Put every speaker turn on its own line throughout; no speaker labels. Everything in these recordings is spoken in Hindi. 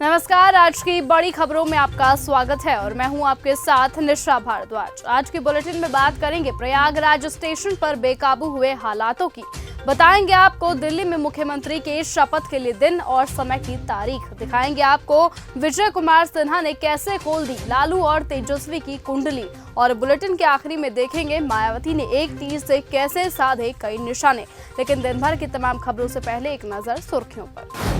नमस्कार, आज की बड़ी खबरों में आपका स्वागत है और मैं हूं आपके साथ निशा भारद्वाज। आज के बुलेटिन में बात करेंगे प्रयागराज स्टेशन पर बेकाबू हुए हालातों की। बताएंगे आपको दिल्ली में मुख्यमंत्री के शपथ के लिए दिन और समय की तारीख। दिखाएंगे आपको विजय कुमार सिन्हा ने कैसे खोल दी लालू और तेजस्वी की कुंडली। और बुलेटिन के आखिरी में देखेंगे मायावती ने एक तीर से कैसे साधे कई निशाने। लेकिन दिन भर की तमाम खबरों से पहले एक नजर सुर्खियों पर।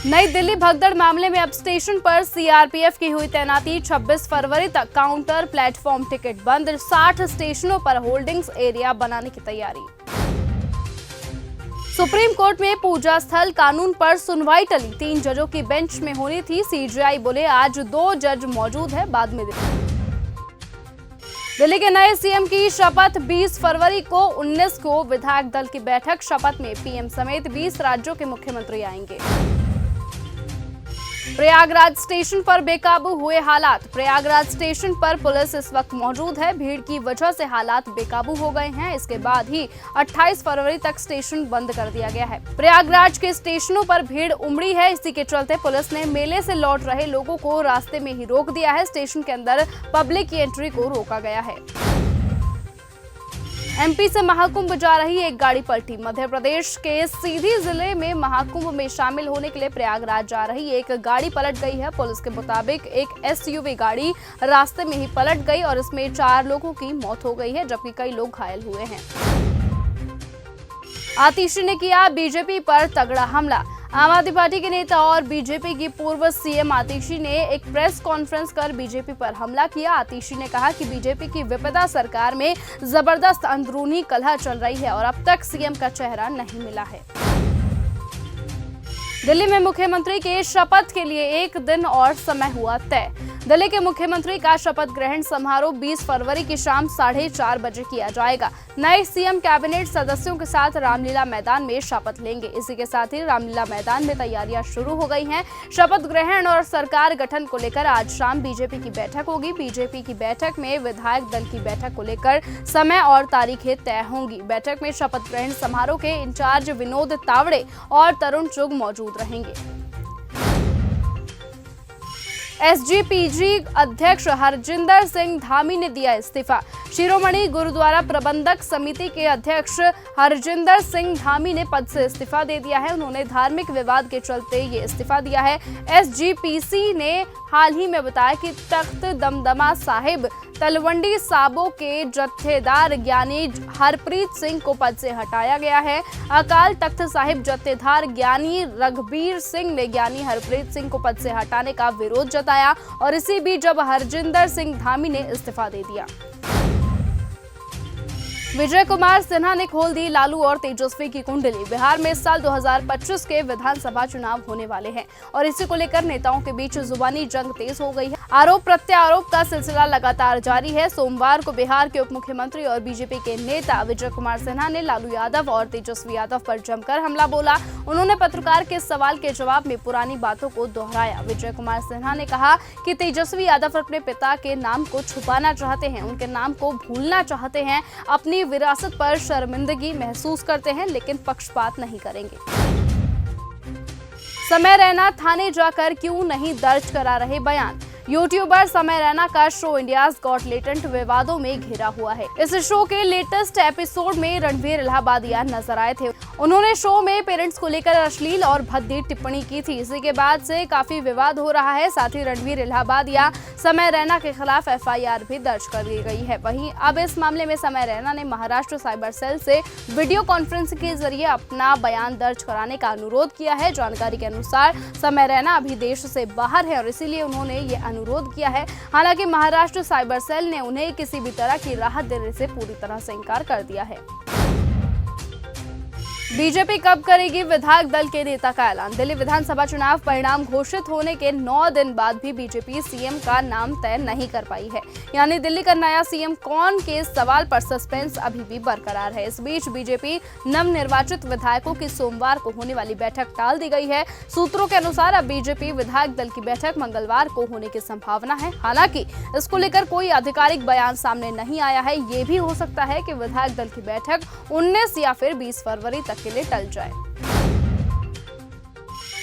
नई दिल्ली भगदड़ मामले में अब स्टेशन पर सीआरपीएफ की हुई तैनाती। 26 फरवरी तक काउंटर, प्लेटफॉर्म टिकट बंद। 60 स्टेशनों पर होल्डिंग्स एरिया बनाने की तैयारी। सुप्रीम कोर्ट में पूजा स्थल कानून पर सुनवाई टली। 3 जजों की बेंच में होनी थी। सीजेआई बोले आज 2 जज मौजूद है, बाद में दिल्ली के नए सीएम की शपथ 20 फरवरी को। 19 को विधायक दल की बैठक। शपथ में पीएम समेत 20 राज्यों के मुख्यमंत्री आएंगे। प्रयागराज स्टेशन पर बेकाबू हुए हालात। प्रयागराज स्टेशन पर पुलिस इस वक्त मौजूद है। भीड़ की वजह से हालात बेकाबू हो गए हैं। इसके बाद ही 28 फरवरी तक स्टेशन बंद कर दिया गया है। प्रयागराज के स्टेशनों पर भीड़ उमड़ी है। इसी के चलते पुलिस ने मेले से लौट रहे लोगों को रास्ते में ही रोक दिया है। स्टेशन के अंदर पब्लिक की एंट्री को रोका गया है। एमपी से महाकुंभ जा रही एक गाड़ी पलटी। मध्य प्रदेश के सीधी जिले में महाकुंभ में शामिल होने के लिए प्रयागराज जा रही एक गाड़ी पलट गई है। पुलिस के मुताबिक एक एसयूवी गाड़ी रास्ते में ही पलट गई और इसमें 4 लोगों की मौत हो गई है, जबकि कई लोग घायल हुए हैं। आतिशी ने किया बीजेपी पर तगड़ा हमला। आम आदमी पार्टी के नेता और बीजेपी की पूर्व सीएम आतिशी ने एक प्रेस कॉन्फ्रेंस कर बीजेपी पर हमला किया। आतिशी ने कहा कि बीजेपी की विपदा सरकार में जबरदस्त अंदरूनी कलह चल रही है और अब तक सीएम का चेहरा नहीं मिला है। दिल्ली में मुख्यमंत्री के शपथ के लिए एक दिन और समय हुआ तय। दिल्ली के मुख्यमंत्री का शपथ ग्रहण समारोह 20 फरवरी की शाम 4:30 बजे किया जाएगा। नए सीएम कैबिनेट सदस्यों के साथ रामलीला मैदान में शपथ लेंगे। इसी के साथ ही रामलीला मैदान में तैयारियां शुरू हो गई हैं। शपथ ग्रहण और सरकार गठन को लेकर आज शाम बीजेपी की बैठक होगी। बीजेपी की बैठक में विधायक दल की बैठक को लेकर समय और तारीखें तय होंगी। बैठक में शपथ ग्रहण समारोह के इंचार्ज विनोद तावड़े और तरुण चुग मौजूद रहेंगे। एसजीपीजी अध्यक्ष हरजिंदर सिंह धामी ने दिया इस्तीफा। शिरोमणि गुरुद्वारा प्रबंधक समिति के अध्यक्ष हरजिंदर सिंह धामी ने पद से इस्तीफा दे दिया है। उन्होंने धार्मिक विवाद के चलते ये इस्तीफा दिया है। एसजीपीसी ने हाल ही में बताया कि तख्त दमदमा साहिब तलवंडी साबो के जत्थेदार ज्ञानी हरप्रीत सिंह को पद से हटाया गया है। अकाल तख्त साहिब जत्थेदार ज्ञानी रघबीर सिंह ने ज्ञानी हरप्रीत सिंह को पद से हटाने का विरोध जताया और इसी बीच जब हरजिंदर सिंह धामी ने इस्तीफा दे दिया। विजय कुमार सिन्हा ने खोल दी लालू और तेजस्वी की कुंडली। बिहार में इस साल 2025 के विधानसभा चुनाव होने वाले हैं और इसी को लेकर नेताओं के बीच जुबानी जंग तेज हो गई है। आरोप प्रत्यारोप का सिलसिला लगातार जारी है। सोमवार को बिहार के उप मुख्यमंत्री और बीजेपी के नेता विजय कुमार सिन्हा ने लालू यादव और तेजस्वी यादव पर जमकर हमला बोला। उन्होंने पत्रकार के सवाल के जवाब में पुरानी बातों को दोहराया। विजय कुमार सिन्हा ने कहा कि तेजस्वी यादव अपने पिता के नाम को छुपाना चाहते हैं, उनके नाम को भूलना चाहते हैं, अपनी विरासत पर शर्मिंदगी महसूस करते हैं, लेकिन पक्षपात नहीं करेंगे। समय रैना थाने जाकर क्यों नहीं दर्ज करा रहे बयान। यूट्यूबर समय रैना का शो इंडियाज गॉट टैलेंट विवादों में घिरा हुआ है। इस शो के लेटेस्ट एपिसोड में रणवीर इलाहाबादिया नजर आए थे। उन्होंने शो में पेरेंट्स को लेकर अश्लील और भद्दी टिप्पणी की थी। इसी के बाद से काफी विवाद हो रहा है। साथ ही रणवीर इलाहाबादिया समय रैना के खिलाफ एफआईआर भी दर्ज कर दी गई है। वहीं अब इस मामले में समय रैना ने महाराष्ट्र साइबर सेल से वीडियो कॉन्फ्रेंस के जरिए अपना बयान दर्ज कराने का अनुरोध किया है। जानकारी के अनुसार समय रैना अभी देश से बाहर है और इसीलिए उन्होंने ये अनुरोध किया है। हालांकि महाराष्ट्र साइबर सेल ने उन्हें किसी भी तरह की राहत देने से पूरी तरह से इनकार कर दिया है। बीजेपी कब करेगी विधायक दल के नेता का ऐलान। दिल्ली विधानसभा चुनाव परिणाम घोषित होने के 9 दिन बाद भी बीजेपी सीएम का नाम तय नहीं कर पाई है। यानी दिल्ली का नया सीएम कौन के सवाल पर सस्पेंस अभी भी बरकरार है। इस बीच बीजेपी नवनिर्वाचित विधायकों की सोमवार को होने वाली बैठक टाल दी गई है। सूत्रों के अनुसार अब बीजेपी विधायक दल की बैठक मंगलवार को होने की संभावना है। हालांकि इसको लेकर कोई आधिकारिक बयान सामने नहीं आया है। ये भी हो सकता है कि विधायक दल की बैठक 19 या फिर 20 फरवरी तक के लिए टल जाए।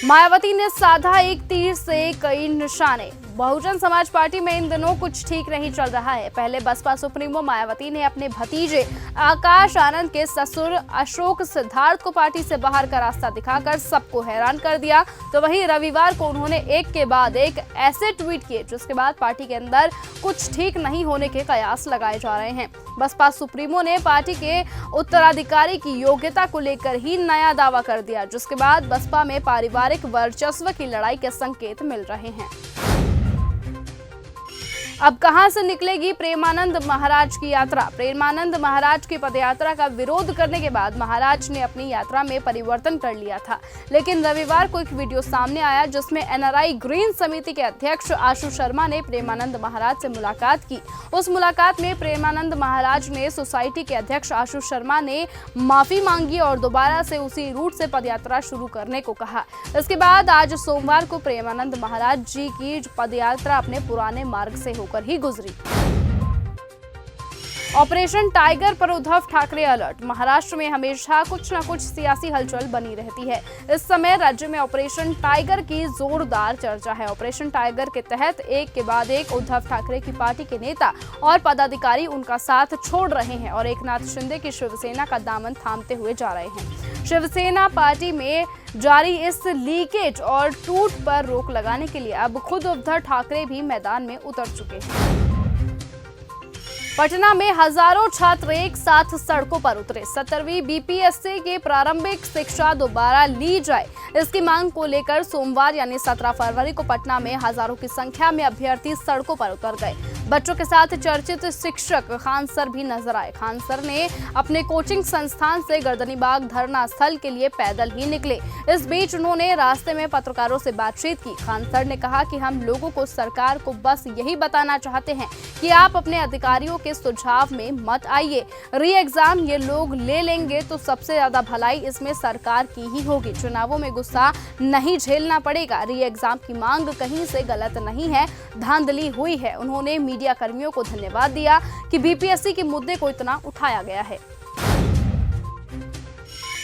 मायावती ने साधा एक तीर से कई निशाने। बहुजन समाज पार्टी में इन दिनों कुछ ठीक नहीं चल रहा है। पहले बसपा सुप्रीमो मायावती ने अपने भतीजे आकाश आनंद के ससुर अशोक सिद्धार्थ को पार्टी से बाहर का रास्ता दिखाकर सबको हैरान कर दिया, तो वहीं रविवार को उन्होंने एक के बाद एक ऐसे ट्वीट किए जिसके बाद पार्टी के अंदर कुछ ठीक नहीं होने के कयास लगाए जा रहे हैं। बसपा सुप्रीमो ने पार्टी के उत्तराधिकारी की योग्यता को लेकर ही नया दावा कर दिया, जिसके बाद बसपा में पारिवारिक वर्चस्व की लड़ाई के संकेत मिल रहे हैं। अब कहां से निकलेगी प्रेमानंद महाराज की यात्रा? प्रेमानंद महाराज की पदयात्रा का विरोध करने के बाद महाराज ने अपनी यात्रा में परिवर्तन कर लिया था, लेकिन रविवार को एक वीडियो सामने आया जिसमें एनआरआई ग्रीन समिति के अध्यक्ष आशु शर्मा ने प्रेमानंद महाराज से मुलाकात की। उस मुलाकात में प्रेमानंद महाराज ने सोसाइटी के अध्यक्ष आशु शर्मा ने माफी मांगी और दोबारा से उसी रूट से पदयात्रा शुरू करने को कहा। इसके बाद आज सोमवार को प्रेमानंद महाराज जी की पदयात्रा अपने पुराने मार्ग से होकर ही गुजरी। ऑपरेशन टाइगर पर उद्धव ठाकरे अलर्ट। महाराष्ट्र में हमेशा कुछ न कुछ सियासी हलचल बनी रहती है। इस समय राज्य में ऑपरेशन टाइगर की जोरदार चर्चा है। ऑपरेशन टाइगर के तहत एक के बाद एक उद्धव ठाकरे की पार्टी के नेता और पदाधिकारी उनका साथ छोड़ रहे हैं और एकनाथ शिंदे की शिवसेना का दामन थामते हुए जा रहे हैं। शिवसेना पार्टी में जारी इस लीकेज और टूट पर रोक लगाने के लिए अब खुद उद्धव ठाकरे भी मैदान में उतर चुके हैं। पटना में हजारों छात्र एक साथ सड़कों पर उतरे। 17वीं बीपीएससी की प्रारंभिक शिक्षा दोबारा ली जाए, इसकी मांग को लेकर सोमवार यानी 17 फरवरी को पटना में हजारों की संख्या में अभ्यर्थी सड़कों पर उतर गए। बच्चों के साथ चर्चित शिक्षक खान सर भी नजर आए। खान सर ने अपने कोचिंग संस्थान से गर्दनीबाग धरना स्थल के लिए पैदल ही निकले। इस बीच उन्होंने रास्ते में पत्रकारों से बातचीत की। खान सर ने कहा कि हम लोगों को, सरकार को बस यही बताना चाहते हैं कि आप अपने अधिकारियों के सुझाव में मत आइए। री एग्जाम ये लोग ले लेंगे तो सबसे ज्यादा भलाई इसमें सरकार की ही होगी। चुनावों में गुस्सा नहीं झेलना पड़ेगा। री एग्जाम की मांग कहीं से गलत नहीं है, धांधली हुई है। उन्होंने मीडिया कर्मियों को धन्यवाद दिया कि बीपीएससी के मुद्दे को इतना उठाया गया है।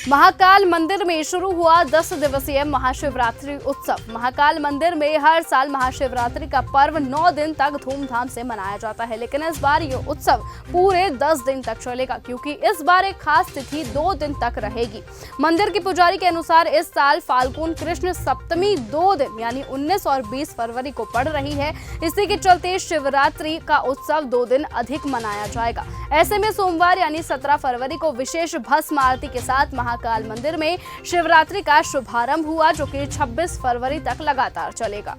महाकाल मंदिर में शुरू हुआ 10 दिवसीय महाशिवरात्रि उत्सव। महाकाल मंदिर में हर साल महाशिवरात्रि का पर्व 9 दिन तक धूमधाम से मनाया जाता है, लेकिन इस बार ये उत्सव पूरे 10 दिन तक चलेगा, क्योंकि इस बार एक खास तिथि 2 दिन तक रहेगी। मंदिर के पुजारी के अनुसार इस साल फाल्गुन कृष्ण सप्तमी 2 दिन यानी 19 और 20 फरवरी को पड़ रही है। इसी के चलते शिवरात्रि का उत्सव 2 दिन अधिक मनाया जाएगा। ऐसे में सोमवार यानी 17 फरवरी को विशेष भस्म आरती के साथ महाकाल मंदिर में शिवरात्रि का शुभारंभ हुआ, जो कि 26 फरवरी तक लगातार चलेगा।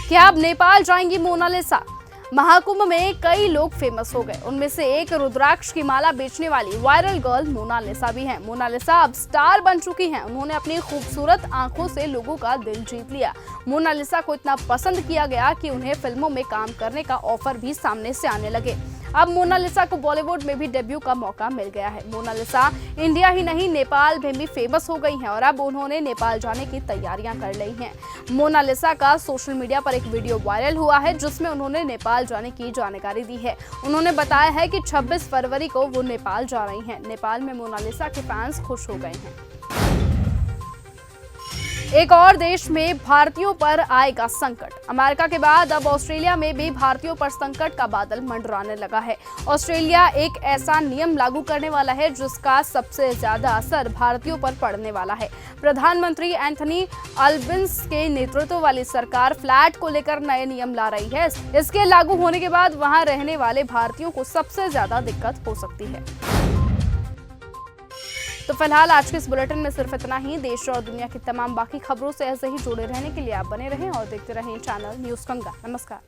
क्या अब नेपाल जाएंगी मोनालिसा? महाकुंभ में कई लोग फेमस हो गए। उनमें से एक रुद्राक्ष की माला बेचने वाली वायरल गर्ल मोनालिसा भी है। मोनालिसा अब स्टार बन चुकी हैं। उन्होंने अपनी खूबसूरत आंखों से लोगों का दिल जीत लिया। मोनालिसा को इतना पसंद किया गया कि उन्हें फिल्मों में काम करने का ऑफर भी सामने से आने लगे। अब मोनालिसा को बॉलीवुड में भी डेब्यू का मौका मिल गया है। मोनालिसा इंडिया ही नहीं नेपाल में भी फेमस हो गई हैं और अब उन्होंने नेपाल जाने की तैयारियां कर ली हैं। मोनालिसा का सोशल मीडिया पर एक वीडियो वायरल हुआ है जिसमें उन्होंने नेपाल जाने की जानकारी दी है। उन्होंने बताया है कि 26 फरवरी को वो नेपाल जा रही हैं। नेपाल में मोनालिसा के फैंस खुश हो गए हैं। एक और देश में भारतीयों पर आएगा संकट। अमेरिका के बाद अब ऑस्ट्रेलिया में भी भारतीयों पर संकट का बादल मंडराने लगा है। ऑस्ट्रेलिया एक ऐसा नियम लागू करने वाला है जिसका सबसे ज्यादा असर भारतीयों पर पड़ने वाला है। प्रधानमंत्री एंथनी अल्बनीज़ के नेतृत्व वाली सरकार फ्लैट को लेकर नए नियम ला रही है। इसके लागू होने के बाद वहां रहने वाले भारतीयों को सबसे ज्यादा दिक्कत हो सकती है। तो फिलहाल आज के इस बुलेटिन में सिर्फ इतना ही। देश और दुनिया की तमाम बाकी खबरों से ऐसे ही जुड़े रहने के लिए आप बने रहें और देखते रहें चैनल न्यूज़ गंगा। नमस्कार।